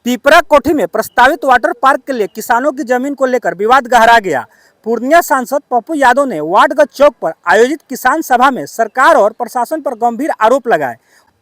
पिपरा कोठी में प्रस्तावित water park के लिए किसानों की जमीन को लेकर विवाद गहरा गया। पूर्णिया सांसद पप्पू यादव ने वार्डगंज चौक पर आयोजित किसान सभा में सरकार और प्रशासन पर गंभीर आरोप लगाए।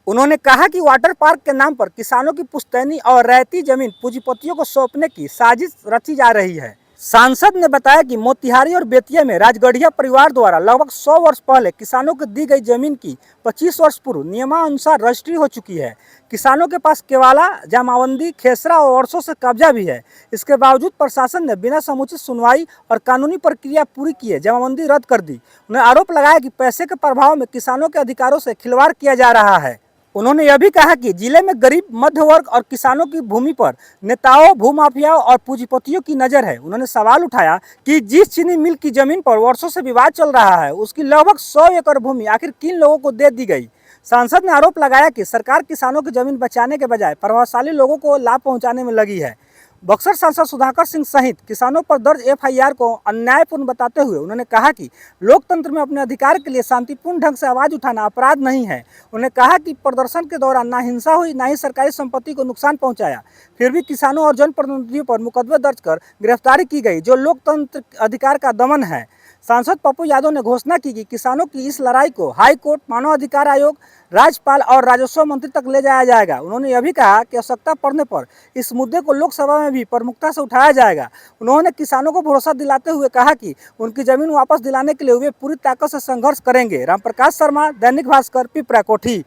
उन्होंने कहा कि वाटर पार्क के नाम पर किसानों की पुश्तैनी और रहती जमीन पूंजीपतियों को सौंपने की साजिश रची जा रही है। सांसद ने बताया कि मोतिहारी और बेतिया में राजगढ़िया परिवार द्वारा लगभग 100 वर्ष पहले किसानों को दी गई जमीन की 25 वर्ष पूर्व नियमानुसार रजिस्ट्री हो चुकी है। किसानों के पास केवाला, जामावंदी, खेसरा और वर्षों से कब्जा भी है। इसके बावजूद प्रशासन ने बिना समुचित सुनवाई और कानूनी प्रक्रिया पूरी किए जमाबंदी रद्द कर दी। उन्हें आरोप लगाया कि पैसे के प्रभाव में किसानों के अधिकारों से खिलवाड़ किया जा रहा है। उन्होंने यह भी कहा कि जिले में गरीब, मध्य वर्ग और किसानों की भूमि पर नेताओं, भूमाफियाओं और पूंजीपतियों की नजर है। उन्होंने सवाल उठाया कि जिस चीनी मिल की जमीन पर वर्षों से विवाद चल रहा है, उसकी लगभग 100 एकड़ भूमि आखिर किन लोगों को दे दी गई। सांसद ने आरोप लगाया कि सरकार किसानों की जमीन बचाने के बजाय प्रभावशाली लोगों को लाभ पहुंचाने में लगी है। बक्सर सांसद सुधाकर सिंह सहित किसानों पर दर्ज एफआईआर को अन्यायपूर्ण बताते हुए उन्होंने कहा कि लोकतंत्र में अपने अधिकार के लिए शांतिपूर्ण ढंग से आवाज उठाना अपराध नहीं है। उन्होंने कहा कि प्रदर्शन के दौरान ना हिंसा हुई, ना ही सरकारी संपत्ति को नुकसान पहुंचाया। फिर भी किसानों और जनप्रतिनिधियों पर मुकदमे दर्ज कर गिरफ्तारी की गई, जो लोकतंत्र अधिकार का दमन है। सांसद पप्पू यादव ने घोषणा की कि किसानों की इस लड़ाई को हाई कोर्ट, मानव अधिकार आयोग, राज्यपाल और राजस्व मंत्री तक ले जाया जाएगा। उन्होंने यह भी कहा कि आवश्यकता पड़ने पर इस मुद्दे को लोकसभा में भी प्रमुखता से उठाया जाएगा। उन्होंने किसानों को भरोसा दिलाते हुए कहा कि उनकी जमीन वापस दिलाने के लिए वे पूरी ताकत से संघर्ष करेंगे। रामप्रकाश शर्मा, दैनिक भास्कर, पिपरा कोठी।